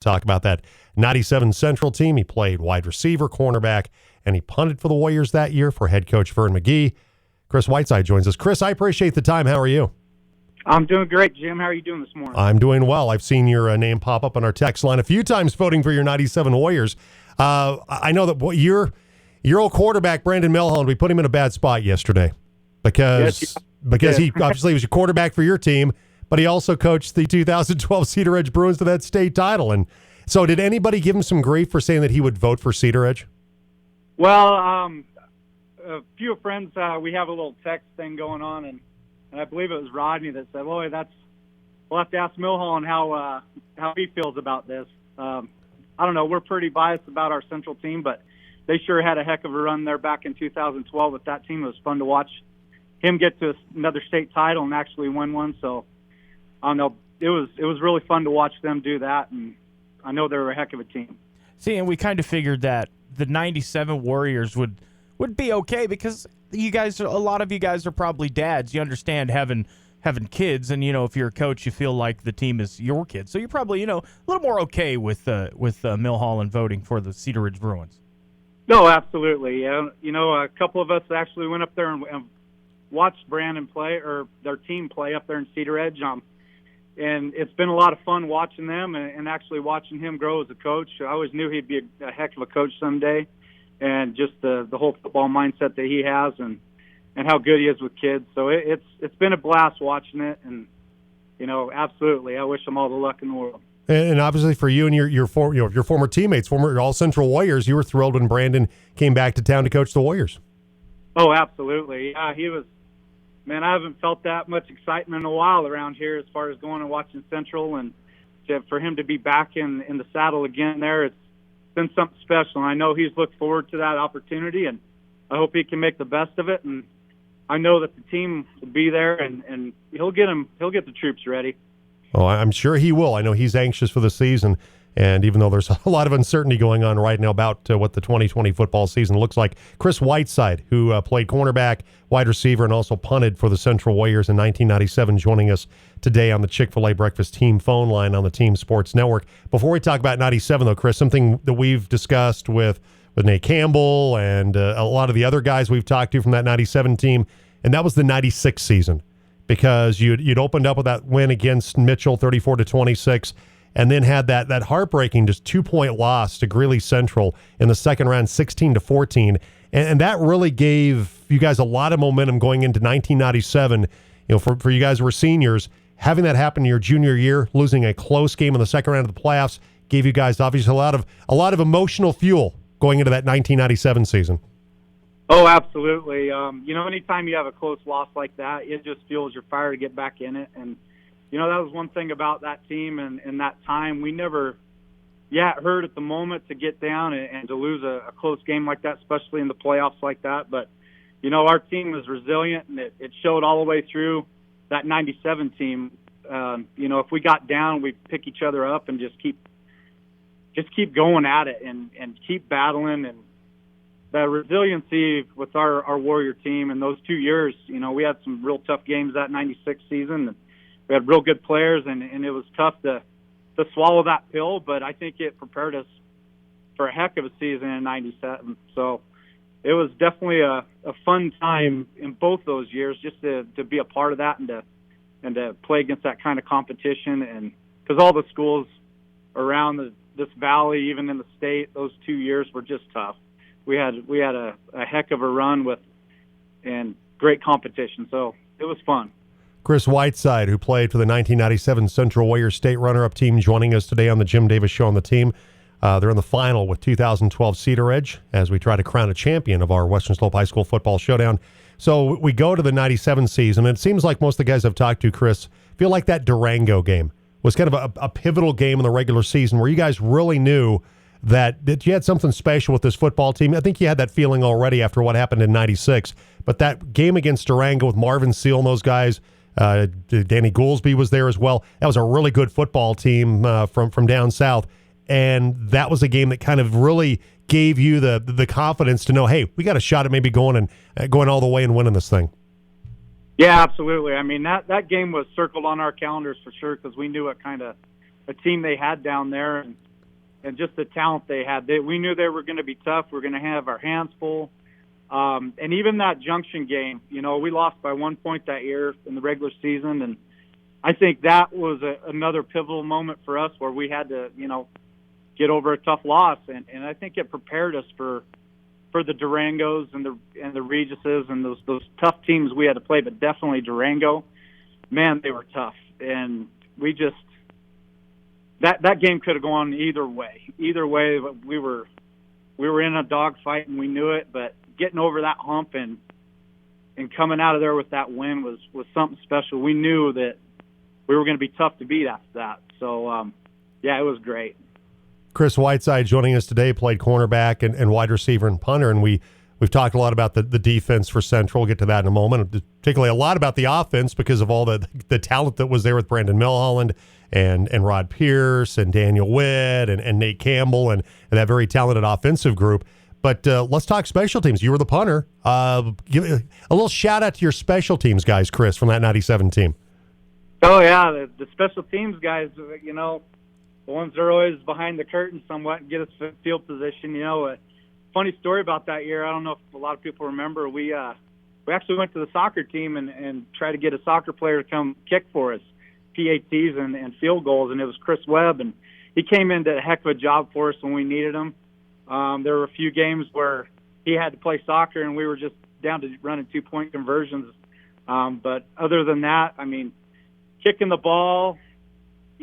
Talk about that 97 Central team. He played wide receiver, cornerback, and he punted for the Warriors that year for head coach Vern McGee. Chris Whiteside joins us. Chris, I appreciate the time. How are you? I'm doing great, Jim. How are you doing this morning? I'm doing well. I've seen your name pop up on our text line a few times voting for your 97 Warriors. I know that your old quarterback, Brandon Milholland, we put him in a bad spot yesterday because he obviously was your quarterback for your team, but he also coached the 2012 Cedar Edge Bruins to that state title. And so did anybody give him some grief for saying that he would vote for Cedar Edge? Well, a few friends, we have a little text thing going on, and I believe it was Rodney that said, "Well, we'll have to ask Milholland how he feels about this." I don't know. We're pretty biased about our Central team, but they sure had a heck of a run there back in 2012 with that team. It was fun to watch him get to another state title and actually win one. So I don't know. It was really fun to watch them do that, and I know they were a heck of a team. See, and we kind of figured that the 97 Warriors would be okay because a lot of you guys are probably dads. You understand having kids, and if you're a coach, you feel like the team is your kid. So you're probably a little more okay with Milholland voting for the Cedar Ridge Bruins. No, absolutely. A couple of us actually went up there and watched Brandon play, or their team play up there in Cedar Edge. And it's been a lot of fun watching them and actually watching him grow as a coach. I always knew he'd be a heck of a coach someday, and just the whole football mindset that he has and how good he is with kids. So it's been a blast watching it, and absolutely, I wish him all the luck in the world. And obviously for you and your former teammates, former All Central Warriors, you were thrilled when Brandon came back to town to coach the Warriors. Oh, absolutely. Yeah, he was. Man, I haven't felt that much excitement in a while around here as far as going and watching Central, and for him to be back in the saddle again there, it's been something special. And I know he's looked forward to that opportunity, and I hope he can make the best of it. And I know that the team will be there, and he'll get the troops ready. Oh, I'm sure he will. I know he's anxious for the season. And even though there's a lot of uncertainty going on right now about what the 2020 football season looks like, Chris Whiteside, who played cornerback, wide receiver, and also punted for the Central Warriors in 1997, joining us today on the Chick-fil-A Breakfast Team phone line on the Team Sports Network. Before we talk about 97, though, Chris, something that we've discussed with Nate Campbell and a lot of the other guys we've talked to from that 97 team, and that was the 96 season, because you'd opened up with that win against Mitchell, 34-26, and then had that heartbreaking just 2-point loss to Greeley Central in the second round, 16-14. And that really gave you guys a lot of momentum going into 1997. For you guys who were seniors, having that happen in your junior year, losing a close game in the second round of the playoffs, gave you guys obviously a lot of emotional fuel going into that 1997 season. Oh, absolutely. Anytime you have a close loss like that, it just fuels your fire to get back in it. And that was one thing about that team and that time. We never, it hurt at the moment to get down and to lose a close game like that, especially in the playoffs like that. But, our team was resilient, and it showed all the way through that 97 team. If we got down, we'd pick each other up and just keep going at it and keep battling. And the resiliency with our Warrior team in those 2 years, we had some real tough games that 96 season. We had real good players, and it was tough to swallow that pill, but I think it prepared us for a heck of a season in 97. So it was definitely a fun time in both those years, just to be a part of that and to play against that kind of competition. And because all the schools around this valley, even in the state, those 2 years were just tough. We had a heck of a run and great competition, so it was fun. Chris Whiteside, who played for the 1997 Central Warriors state runner-up team, joining us today on the Jim Davis Show on the team. They're in the final with 2012 Cedar Edge as we try to crown a champion of our Western Slope High School football showdown. So we go to the 97 season, and it seems like most of the guys I've talked to, Chris, feel like that Durango game was kind of a pivotal game in the regular season where you guys really knew that you had something special with this football team. I think you had that feeling already after what happened in 96. But that game against Durango with Marvin Seal and those guys, Danny Goolsby was there as well. That was a really good football team from down south. And that was a game that kind of really gave you the confidence to know, hey, we got a shot at maybe going all the way and winning this thing. Yeah, absolutely. I mean, that game was circled on our calendars for sure because we knew what kind of a team they had down there. And and just the talent they had. We knew they were going to be tough. We were going to have our hands full. And even that Junction game, we lost by 1 point that year in the regular season, and I think that was another pivotal moment for us where we had to, get over a tough loss, and I think it prepared us for the Durangos and the Regises and those tough teams we had to play, but definitely Durango. Man, they were tough, and we just that game could have gone either way. Either way, we were in a dogfight and we knew it, but getting over that hump and coming out of there with that win was something special. We knew that we were going to be tough to beat after that. So, yeah, it was great. Chris Whiteside joining us today, played cornerback and wide receiver and punter, and we've talked a lot about the defense for Central. We'll get to that in a moment, particularly a lot about the offense because of all the talent that was there with Brandon Milholland and Rod Pierce and Daniel Witt and Nate Campbell and that very talented offensive group. But let's talk special teams. You were the punter. Give a little shout out to your special teams guys, Chris, from that 97 team. Oh, yeah, the special teams guys, the ones that are always behind the curtain somewhat and get us field position. A funny story about that year, I don't know if a lot of people remember, we actually went to the soccer team and tried to get a soccer player to come kick for us, PATs and field goals, and it was Chris Webb, and he came in, did a heck of a job for us when we needed him. There were a few games where he had to play soccer, and we were just down to running 2-point conversions. But other than that, kicking the ball,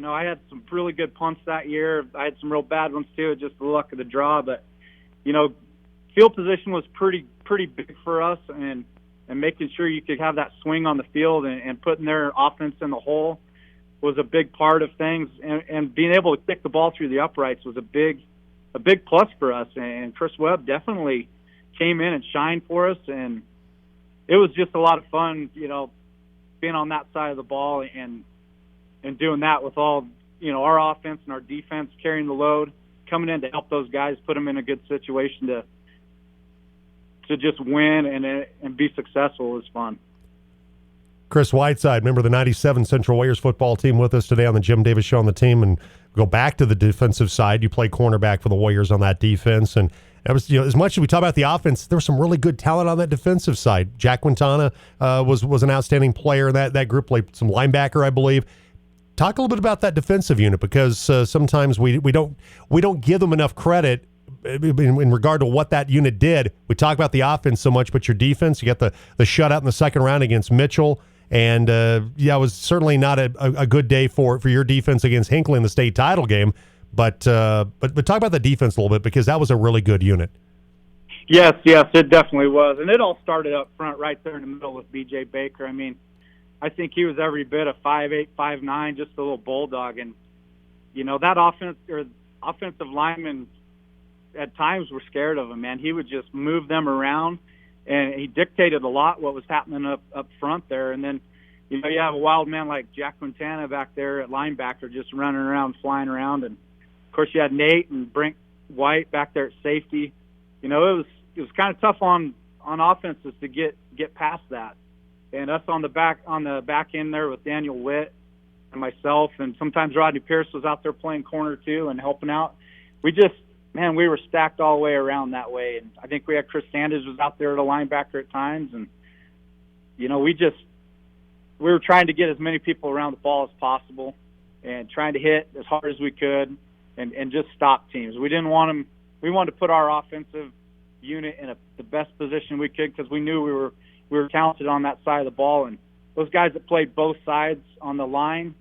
I had some really good punts that year. I had some real bad ones too, just the luck of the draw. But, field position was pretty big for us, and making sure you could have that swing on the field and putting their offense in the hole was a big part of things. And being able to kick the ball through the uprights was a big plus for us. And Chris Webb definitely came in and shined for us, and it was just a lot of fun, being on that side of the ball and doing that with all, our offense and our defense carrying the load, coming in to help those guys, put them in a good situation to just win and be successful. It was fun. Chris Whiteside, member of the 97 Central Warriors football team, with us today on the Jim Davis Show on the team. And go back to the defensive side. You play cornerback for the Warriors on that defense. And that was, as much as we talk about the offense, there was some really good talent on that defensive side. Jack Quintana was an outstanding player in that group, played some linebacker, I believe. Talk a little bit about that defensive unit, because sometimes we don't give them enough credit in regard to what that unit did. We talk about the offense so much, but your defense, you got the shutout in the second round against Mitchell. And, it was certainly not a good day for your defense against Hinckley in the state title game. But talk about the defense a little bit, because that was a really good unit. Yes, it definitely was. And it all started up front right there in the middle with B.J. Baker. I think he was every bit of 5'8", 5'9", just a little bulldog. And, that offensive lineman at times were scared of him, man. He would just move them around, and he dictated a lot what was happening up front there. And then, you have a wild man like Jack Quintana back there at linebacker just running around, flying around. And, of course, you had Nate and Brink White back there at safety. It was kind of tough on offenses to get past that. And us on the back end there with Daniel Witt and myself, and sometimes Rodney Pierce was out there playing corner too and helping out. We were stacked all the way around that way. And I think we had Chris Sanders was out there at a linebacker at times. And, we were trying to get as many people around the ball as possible and trying to hit as hard as we could and just stop teams. We didn't want them. We wanted to put our offensive unit in the best position we could, because we knew we were talented on that side of the ball. And those guys that played both sides on the line,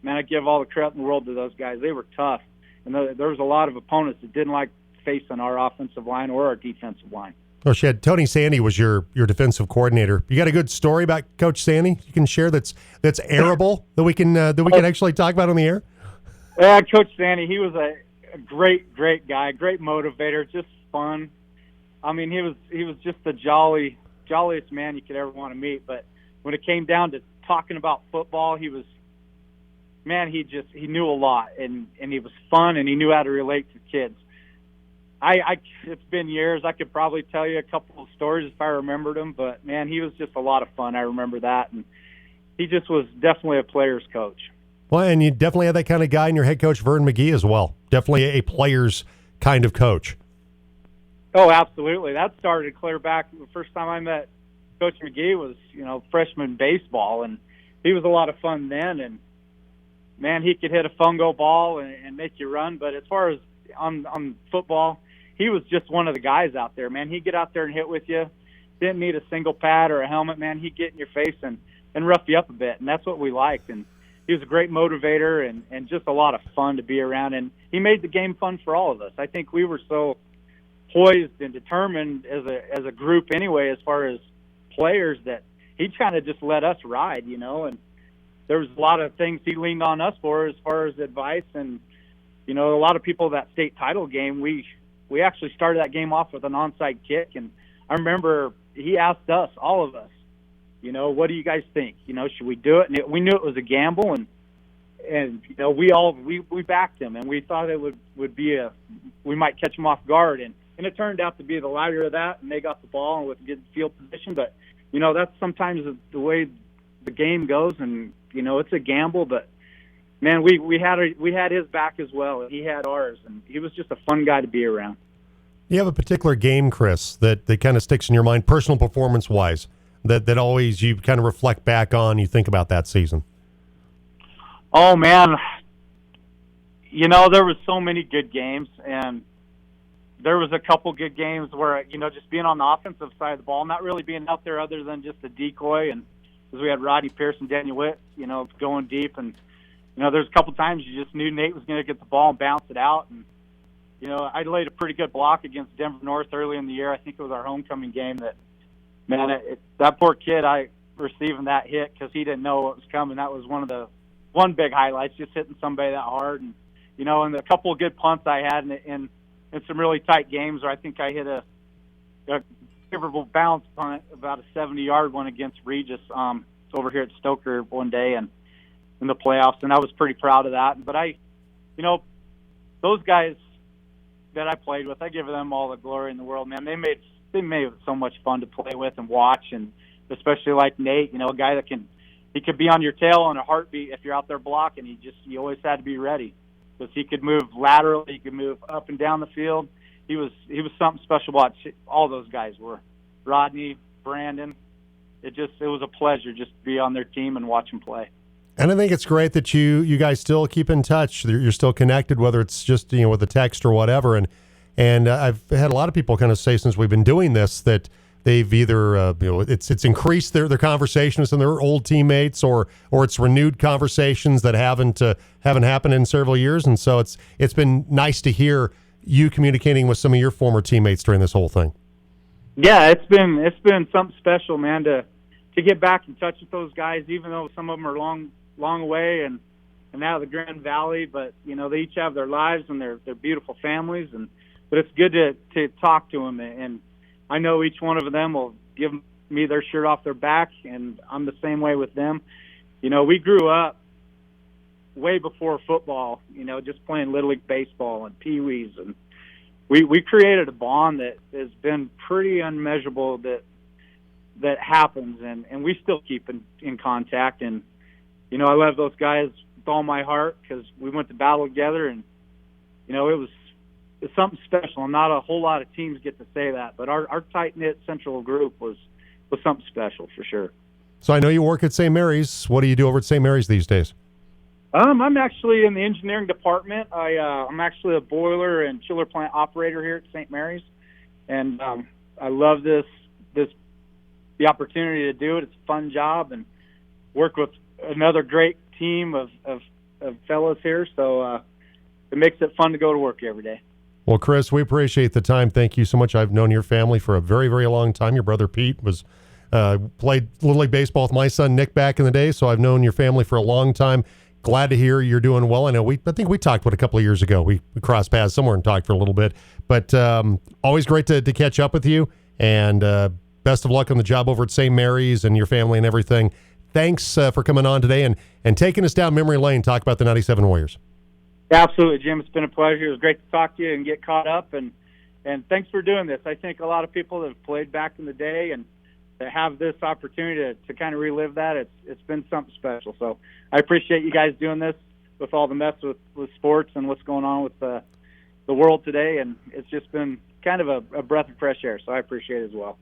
man, I give all the credit in the world to those guys. They were tough. And there was a lot of opponents that didn't like facing our offensive line or our defensive line. Oh, shit. Tony Sandy was your defensive coordinator. You got a good story about Coach Sandy you can share that's airable that we can actually talk about on the air? Yeah, Coach Sandy, he was a great guy, great motivator, just fun. He was just the jolliest man you could ever want to meet. But when it came down to talking about football, he knew a lot, and he was fun, and he knew how to relate to kids. It's been years. I could probably tell you a couple of stories if I remembered them, but man, he was just a lot of fun. I remember that, and he just was definitely a player's coach. Well, and you definitely have that kind of guy in your head coach, Vern McGee, as well. Definitely a player's kind of coach. Oh, absolutely. That started clear back. The first time I met Coach McGee was, freshman baseball, and he was a lot of fun then. And man, he could hit a fungo ball and make you run. But as far as on football, he was just one of the guys out there, man. He'd get out there and hit with you. Didn't need a single pad or a helmet, man. He'd get in your face and rough you up a bit, and that's what we liked. And he was a great motivator and just a lot of fun to be around. And he made the game fun for all of us. I think we were so poised and determined as a group anyway, as far as players, that he kind of just let us ride, and there was a lot of things he leaned on us for as far as advice. And, a lot of people, that state title game, we actually started that game off with an onside kick. And I remember he asked us, all of us, what do you guys think? Should we do it? And we knew it was a gamble, and we backed him, and we thought it would be we might catch him off guard, and it turned out to be the latter of that, and they got the ball and with good field position. But that's sometimes the way the game goes, and it's a gamble. But man, we had his back as well, and he had ours, and he was just a fun guy to be around. You have a particular game, Chris, that kind of sticks in your mind, personal performance wise, that always you kind of reflect back on, you think about that season? Oh, man. There was so many good games, and there was a couple good games where, just being on the offensive side of the ball, not really being out there other than just a decoy. And because we had Rodney Pierce and Daniel Witt, going deep. And, there's a couple times you just knew Nate was going to get the ball and bounce it out. And, I laid a pretty good block against Denver North early in the year. I think it was our homecoming game that, man, that poor kid, receiving that hit because he didn't know what was coming. That was one big highlight, just hitting somebody that hard. And, and a couple of good punts I had in some really tight games where I think I hit a favorable bounce punt, about a 70-yard one against Regis over here at Stoker one day and in the playoffs, and I was pretty proud of that. But those guys that I played with, I give them all the glory in the world, man. They made it so much fun to play with and watch, and especially like Nate, a guy that he could be on your tail in a heartbeat if you're out there blocking. You always had to be ready because he could move laterally, he could move up and down the field. He was something special about all those guys were. Rodney, Brandon. It was a pleasure just to be on their team and watch them play. And I think it's great that you guys still keep in touch. You're still connected, whether it's just with a text or whatever. And I've had a lot of people kind of say since we've been doing this that they've either it's increased their conversations with their old teammates, or it's renewed conversations that haven't happened in several years. And so it's been nice to hear you communicating with some of your former teammates during this whole thing. Yeah, it's been something special, man, to get back in touch with those guys, even though some of them are long away and out of the Grand Valley. But they each have their lives and their beautiful families, but it's good to talk to them, and I know each one of them will give me their shirt off their back, and I'm the same way with them. We grew up way before football, just playing Little League baseball and Pee-wees, and we created a bond that has been pretty unmeasurable that happens, and we still keep in contact. And, I love those guys with all my heart because we went to battle together, and, it's something special. And not a whole lot of teams get to say that, but our tight-knit central group was something special for sure. So I know you work at St. Mary's. What do you do over at St. Mary's these days? I'm actually in the engineering department. I'm actually a boiler and chiller plant operator here at St. Mary's, and I love the opportunity to do it. It's a fun job and work with another great team of fellows here. So it makes it fun to go to work every day. Well, Chris, we appreciate the time. Thank you so much. I've known your family for a very, very long time. Your brother Pete was played Little League baseball with my son Nick back in the day, so I've known your family for a long time. Glad to hear you're doing well. I think we talked a couple of years ago. We crossed paths somewhere and talked for a little bit. But always great to catch up with you, and best of luck on the job over at St. Mary's and your family and everything. Thanks for coming on today and taking us down memory lane, talk about the 97 Warriors. Absolutely, Jim. It's been a pleasure. It was great to talk to you and get caught up, and thanks for doing this. I think a lot of people that have played back in the day and have this opportunity to kind of relive that, it's been something special. So I appreciate you guys doing this with all the mess with sports and what's going on with the world today, and it's just been kind of a breath of fresh air. So I appreciate it as well.